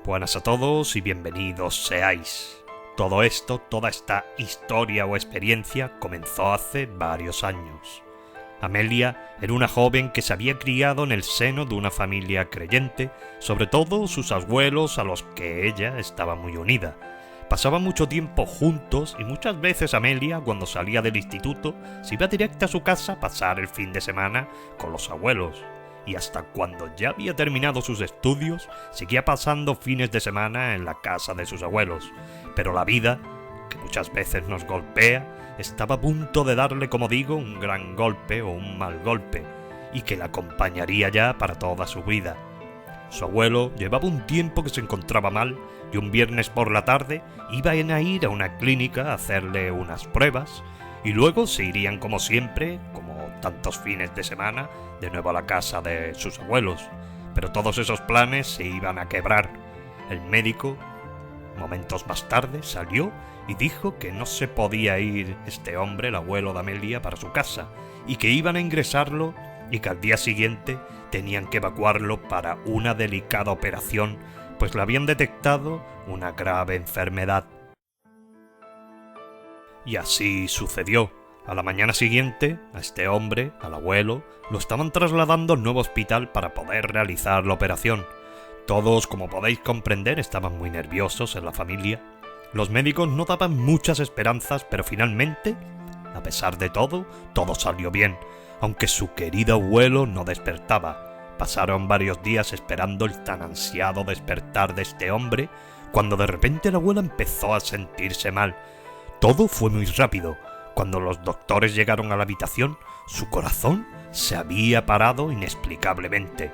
Buenas a todos y bienvenidos seáis. Todo esto, toda esta historia o experiencia comenzó hace varios años. Amelia era una joven que se había criado en el seno de una familia creyente, sobre todo sus abuelos a los que ella estaba muy unida. Pasaban mucho tiempo juntos y muchas veces Amelia, cuando salía del instituto, se iba directa a su casa a pasar el fin de semana con los abuelos. Y hasta cuando ya había terminado sus estudios, seguía pasando fines de semana en la casa de sus abuelos. Pero la vida, que muchas veces nos golpea, estaba a punto de darle, como digo, un gran golpe o un mal golpe, y que la acompañaría ya para toda su vida. Su abuelo llevaba un tiempo que se encontraba mal, y un viernes por la tarde iban a ir a una clínica a hacerle unas pruebas, y luego se irían como siempre, como tantos fines de semana, de nuevo a la casa de sus abuelos. Pero todos esos planes se iban a quebrar. El médico, momentos más tarde, salió y dijo que no se podía ir este hombre, el abuelo de Amelia, para su casa, y que iban a ingresarlo y que al día siguiente tenían que evacuarlo para una delicada operación, pues le habían detectado una grave enfermedad. Y así sucedió. A la mañana siguiente, a este hombre, al abuelo, lo estaban trasladando al nuevo hospital para poder realizar la operación. Todos, como podéis comprender, estaban muy nerviosos en la familia. Los médicos no daban muchas esperanzas, pero finalmente, a pesar de todo salió bien, aunque su querido abuelo no despertaba. Pasaron varios días esperando el tan ansiado despertar de este hombre, cuando de repente la abuela empezó a sentirse mal. Todo fue muy rápido. Cuando los doctores llegaron a la habitación, su corazón se había parado inexplicablemente.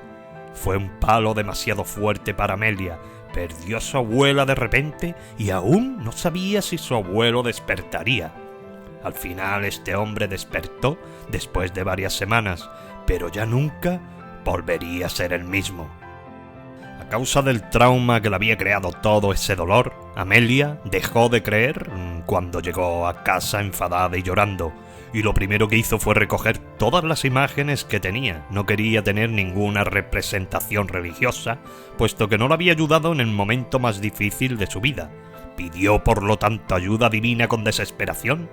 Fue un palo demasiado fuerte para Amelia. Perdió a su abuela de repente y aún no sabía si su abuelo despertaría. Al final este hombre despertó después de varias semanas, pero ya nunca volvería a ser el mismo. A causa del trauma que le había creado todo ese dolor, Amelia dejó de creer cuando llegó a casa enfadada y llorando, y lo primero que hizo fue recoger todas las imágenes que tenía. No quería tener ninguna representación religiosa, puesto que no le había ayudado en el momento más difícil de su vida. Pidió por lo tanto ayuda divina con desesperación,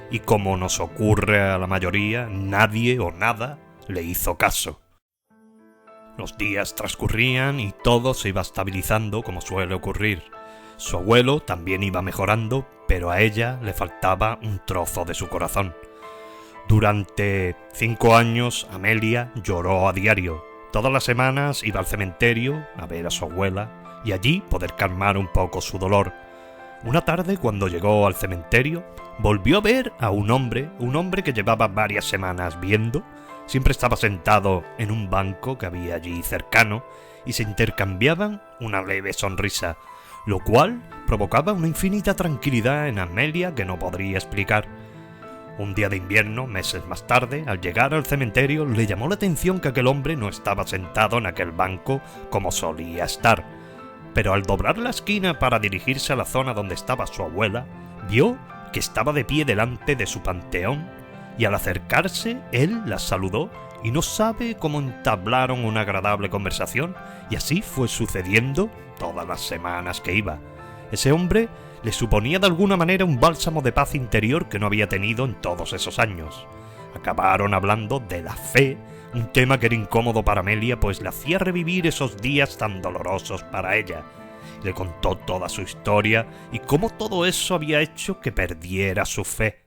y como nos ocurre a la mayoría, nadie o nada le hizo caso. Los días transcurrían y todo se iba estabilizando como suele ocurrir. Su abuelo también iba mejorando, pero a ella le faltaba un trozo de su corazón. Durante 5 años Amelia lloró a diario. Todas las semanas iba al cementerio a ver a su abuela y allí poder calmar un poco su dolor. Una tarde, cuando llegó al cementerio, volvió a ver a un hombre que llevaba varias semanas viendo. Siempre estaba sentado en un banco que había allí cercano y se intercambiaban una leve sonrisa, lo cual provocaba una infinita tranquilidad en Amelia que no podría explicar. Un día de invierno, meses más tarde, al llegar al cementerio, le llamó la atención que aquel hombre no estaba sentado en aquel banco como solía estar. Pero al doblar la esquina para dirigirse a la zona donde estaba su abuela, vio que estaba de pie delante de su panteón, y al acercarse él la saludó y no sabe cómo entablaron una agradable conversación, y así fue sucediendo todas las semanas que iba. Ese hombre le suponía de alguna manera un bálsamo de paz interior que no había tenido en todos esos años. Acabaron hablando de la fe, un tema que era incómodo para Amelia, pues le hacía revivir esos días tan dolorosos para ella. Le contó toda su historia y cómo todo eso había hecho que perdiera su fe.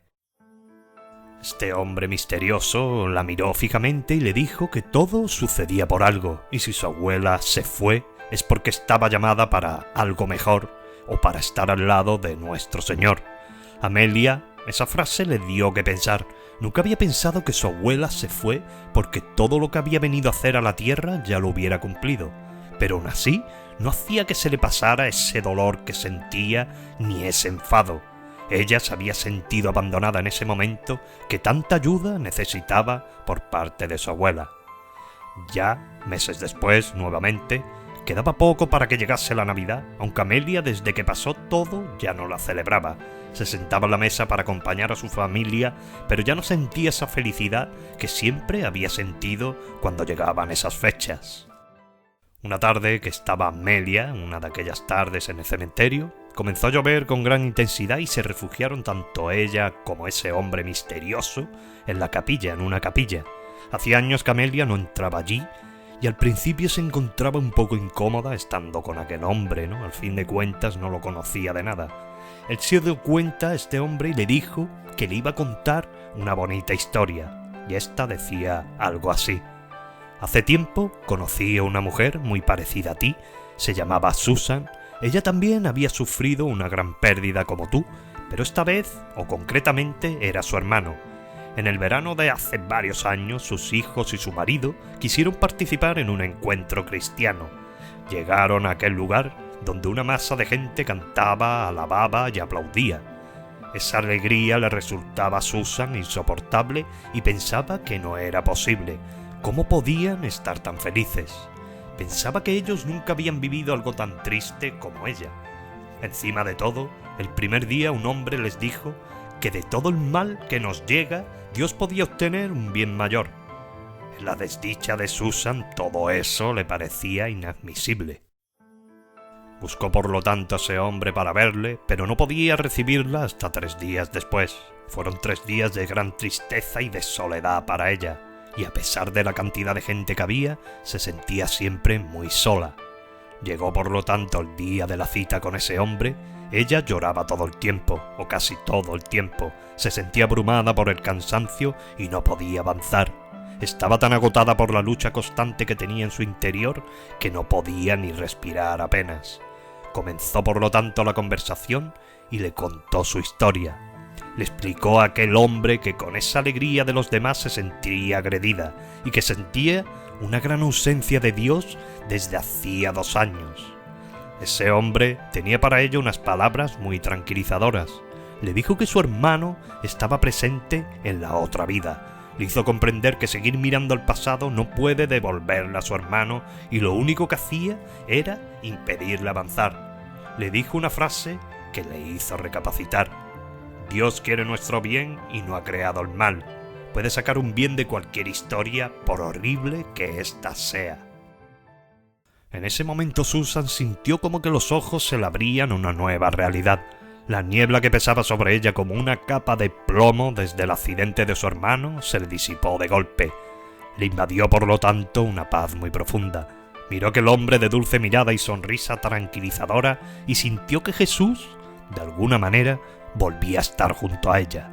Este hombre misterioso la miró fijamente y le dijo que todo sucedía por algo, y si su abuela se fue es porque estaba llamada para algo mejor o para estar al lado de nuestro Señor. Amelia, esa frase le dio que pensar. Nunca había pensado que su abuela se fue porque todo lo que había venido a hacer a la tierra ya lo hubiera cumplido, pero aún así no hacía que se le pasara ese dolor que sentía ni ese enfado. Ella se había sentido abandonada en ese momento que tanta ayuda necesitaba por parte de su abuela. Ya, meses después, nuevamente, quedaba poco para que llegase la Navidad, aunque Amelia, desde que pasó todo, ya no la celebraba. Se sentaba en la mesa para acompañar a su familia, pero ya no sentía esa felicidad que siempre había sentido cuando llegaban esas fechas. Una tarde que estaba Amelia, una de aquellas tardes en el cementerio, comenzó a llover con gran intensidad y se refugiaron tanto ella como ese hombre misterioso en la capilla, en una capilla. Hacía años que Amelia no entraba allí y al principio se encontraba un poco incómoda estando con aquel hombre, ¿no? Al fin de cuentas no lo conocía de nada. Él se dio cuenta, este hombre, y le dijo que le iba a contar una bonita historia, y esta decía algo así. Hace tiempo conocí a una mujer muy parecida a ti, se llamaba Susan. Ella también había sufrido una gran pérdida como tú, pero esta vez, o concretamente, era su hermano. En el verano de hace varios años, sus hijos y su marido quisieron participar en un encuentro cristiano. Llegaron a aquel lugar donde una masa de gente cantaba, alababa y aplaudía. Esa alegría le resultaba a Susan insoportable y pensaba que no era posible. ¿Cómo podían estar tan felices? Pensaba que ellos nunca habían vivido algo tan triste como ella. Encima de todo, el primer día un hombre les dijo que de todo el mal que nos llega, Dios podía obtener un bien mayor. En la desdicha de Susan todo eso le parecía inadmisible. Buscó por lo tanto a ese hombre para verle, pero no podía recibirla hasta 3 días después. Fueron 3 días de gran tristeza y de soledad para ella, y a pesar de la cantidad de gente que había, se sentía siempre muy sola. Llegó por lo tanto el día de la cita con ese hombre. Ella lloraba todo el tiempo, o casi todo el tiempo, se sentía abrumada por el cansancio y no podía avanzar. Estaba tan agotada por la lucha constante que tenía en su interior que no podía ni respirar apenas. Comenzó por lo tanto la conversación y le contó su historia. Le explicó a aquel hombre que con esa alegría de los demás se sentía agredida y que sentía una gran ausencia de Dios desde hacía 2 años. Ese hombre tenía para ella unas palabras muy tranquilizadoras. Le dijo que su hermano estaba presente en la otra vida. Le hizo comprender que seguir mirando al pasado no puede devolverle a su hermano y lo único que hacía era impedirle avanzar. Le dijo una frase que le hizo recapacitar. Dios quiere nuestro bien y no ha creado el mal. Puede sacar un bien de cualquier historia, por horrible que ésta sea. En ese momento Susan sintió como que los ojos se le abrían a una nueva realidad. La niebla que pesaba sobre ella como una capa de plomo desde el accidente de su hermano se le disipó de golpe. Le invadió por lo tanto una paz muy profunda. Miró a aquel hombre de dulce mirada y sonrisa tranquilizadora y sintió que Jesús, de alguna manera, volvía a estar junto a ella.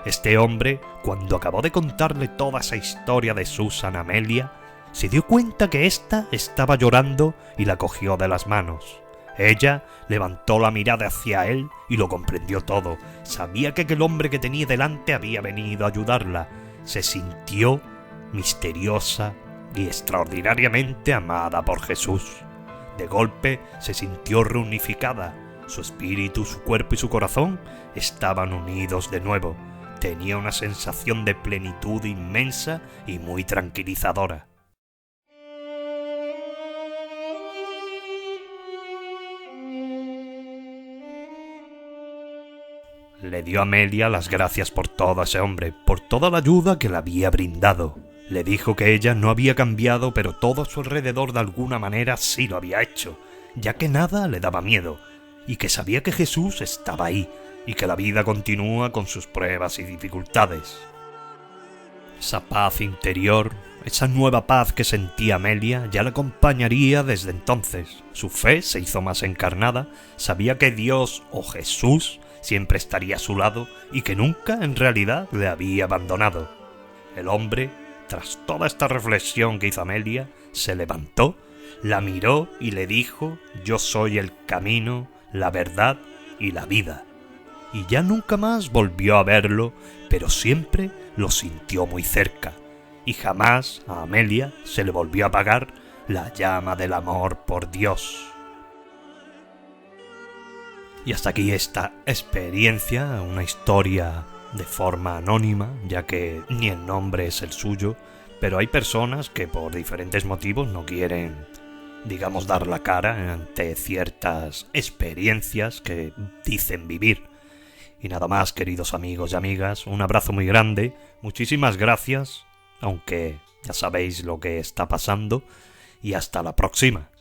Este hombre, cuando acabó de contarle toda esa historia de Susan a Amelia, se dio cuenta que ésta estaba llorando y la cogió de las manos. Ella levantó la mirada hacia él y lo comprendió todo. Sabía que aquel hombre que tenía delante había venido a ayudarla. Se sintió misteriosa y extraordinariamente amada por Jesús. De golpe se sintió reunificada. Su espíritu, su cuerpo y su corazón estaban unidos de nuevo. Tenía una sensación de plenitud inmensa y muy tranquilizadora. Le dio a Amelia las gracias por todo a ese hombre, por toda la ayuda que le había brindado. Le dijo que ella no había cambiado, pero todo a su alrededor de alguna manera sí lo había hecho, ya que nada le daba miedo, y que sabía que Jesús estaba ahí, y que la vida continúa con sus pruebas y dificultades. Esa paz interior, esa nueva paz que sentía Amelia, ya la acompañaría desde entonces. Su fe se hizo más encarnada, sabía que Dios o Jesús siempre estaría a su lado y que nunca en realidad le había abandonado. El hombre, tras toda esta reflexión que hizo Amelia, se levantó, la miró y le dijo: «Yo soy el camino, la verdad y la vida». Y ya nunca más volvió a verlo, pero siempre lo sintió muy cerca, y jamás a Amelia se le volvió a apagar la llama del amor por Dios. Y hasta aquí esta experiencia, una historia de forma anónima, ya que ni el nombre es el suyo, pero hay personas que por diferentes motivos no quieren, digamos, dar la cara ante ciertas experiencias que dicen vivir. Y nada más, queridos amigos y amigas, un abrazo muy grande, muchísimas gracias, aunque ya sabéis lo que está pasando, y hasta la próxima.